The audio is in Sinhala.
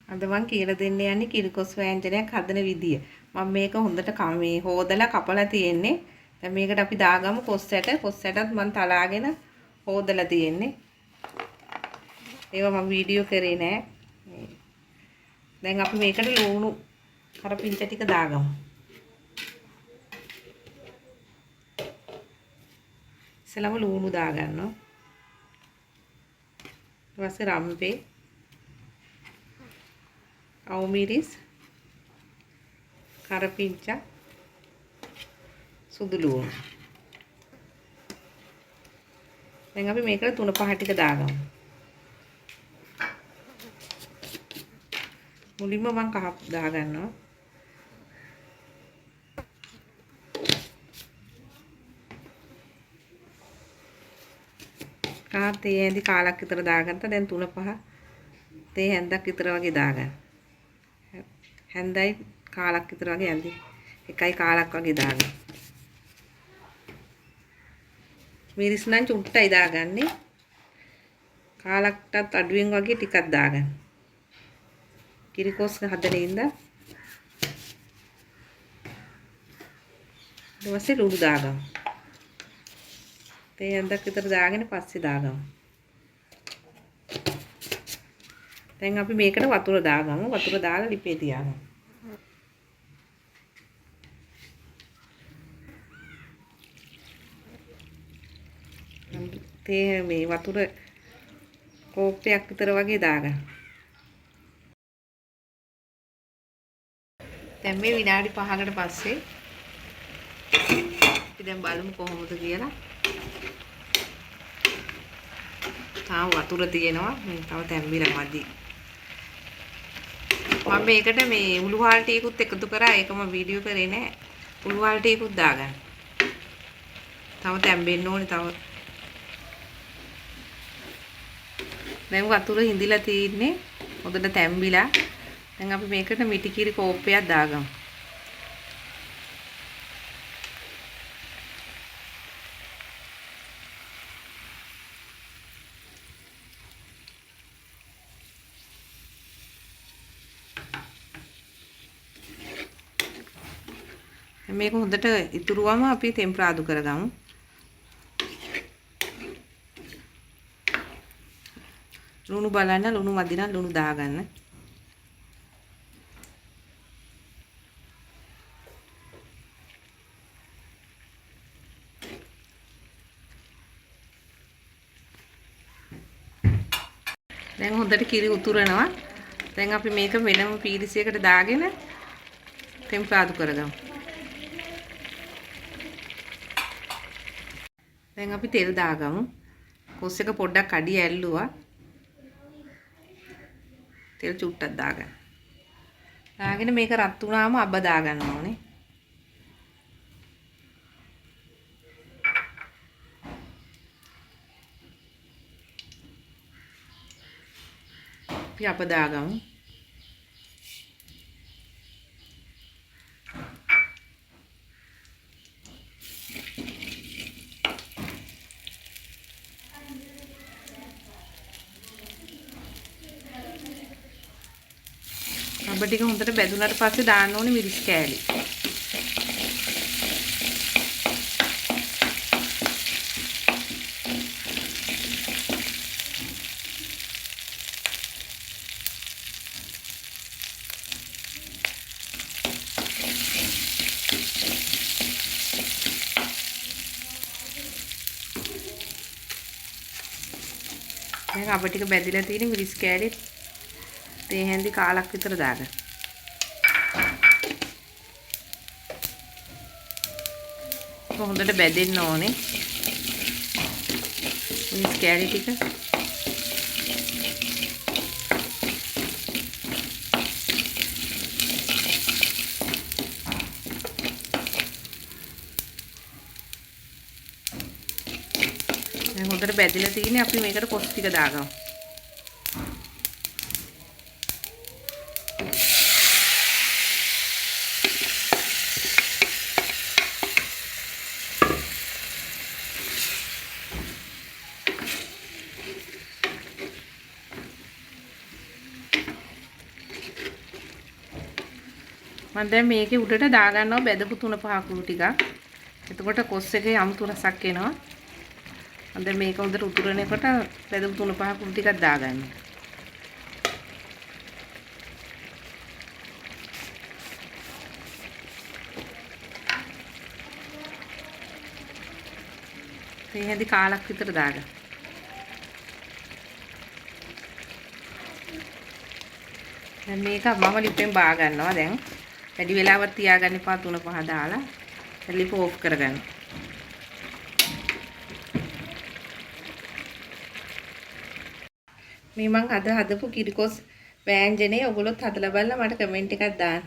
අද මම කියලා දෙන්න යන්නේ කිරිකොස් වෑංජනයක් හදන විදිය. මම මේක හොඳට මේ හොදලා කපලා තියෙන්නේ. දැන් මේකට අපි දාගමු කොස් ඇට. කොස් ඇටත් මම තලාගෙන හොදලා තියෙන්නේ. ඒවා මම වීඩියෝ කරේ නෑ. දැන් අපි මේකට ලුණු කරපිංච ටික දාගමු. ඉස්සෙල්ලාම ලුණු දාගන්නවා. ඊට පස්සේ රම්පේ අවුමිරිස් කරපිංච සුදු ලුණු. දැන් අපි මේකට 3-5 ටික දාගමු. මුලින්ම මම කහ දාගන්නවා. කහ තේ ඇඳි කාලක් විතර දාගත්තා. දැන් 3-5 තේ හැන්දක් විතර වගේ දාගන්න. හැන්දයි කාලක් විතර වගේ ඇඳි. එකයි කාලක් වගේ දාගන්න. මිරිස් නම් චුට්ටයි දාගන්නේ. කාලක්ටත් අඩුවෙන් වගේ ටිකක් දාගන්න. කිරිකොස් හදන ඉඳන් ඊට පස්සේ ලුණු දාගමු. තේ හැන්දක් විතර දාගෙන පස්සේ දාගමු. දැන් අපි මේකට වතුර දාගමු. වතුර දාලා ලිපේ තියාගමු. තේ මේ වතුර කෝප්පයක් විතර වගේ දාගන්න. දැන් මේ විනාඩි 5කට පස්සේ අපි දැන් බලමු කොහොමද කියලා. තාම වතුර තියෙනවා. මේ තව තැම්බිලා මදි. මම මේකට මේ උළු හාල් ටිකකුත් එකතු කරා. ඒකම වීඩියෝ කරේ නෑ. උළු හාල් ටිකකුත් දාගන්න. තව තැම්බෙන්න ඕනේ තව. දැන් වතුර හිඳිලා තියෙන්නේ. හොඳට තැම්බිලා. දැන් අපි මේකට මිටි කිරි කෝප්පයක් දාගමු. මේක හොඳට ඉතුරුවම අපි තෙම්පරාදු කරගමු. ලුණු බලන්න ලුණු මදි නම් ලුණු දාගන්න. දැන් හොඳට කිරි උතුරනවා. දැන් අපි මේක වෙනම පීරිසියකට දාගෙන තෙම්පරාදු කරගමු. දැන් අපි තෙල් දාගමු. කොස් එක පොඩ්ඩක් අඩිය ඇල්ලුවා. තෙල් චුට්ටක් දාගන්න. දාගෙන මේක රත් වුණාම අබ දාගන්න ඕනේ. අපි අබ දාගමු. අබ ටික හොඳට බැදුනට පස්සේ දාන්න ඕනේ මිරිස් කෑලි. දැන් අබ ටික බැදිලා තියෙන මිරිස් කෑලි තේ හැන්දි කාලක් විතර දාගන්න. හොඳට බැදෙන්න ඕනේ. මිරිස් කෑලි ටික. දැන් හොඳට බැදිලා තියෙන්නේ අපි මේකට කොස් ටික දාගමු. මම දැන් මේකේ උඩට දාගන්නවා බෙදපු 3-5 කුණු ටිකක්. එතකොට කොස් එකේ අමුතු රසක් එනවා. මම දැන් මේක උඩට උතුරනකොට බෙදපු 3-5 කුණු ටිකක් දාගන්නවා. මේ හැදි කාලක් විතර දාගන්න. දැන් මේක මම ලිපෙන් බා ගන්නවා දැන්. වැඩි වෙලාවක් තියාගන්න එපා 3-5 දාලා. ලිප ඕෆ් කරගන්න. මේ මං හදපු කිරිකොස් වෑංජනේ ඔයගොල්ලොත් හදලා බලලා මට කමෙන්ට් එකක් දාන්න.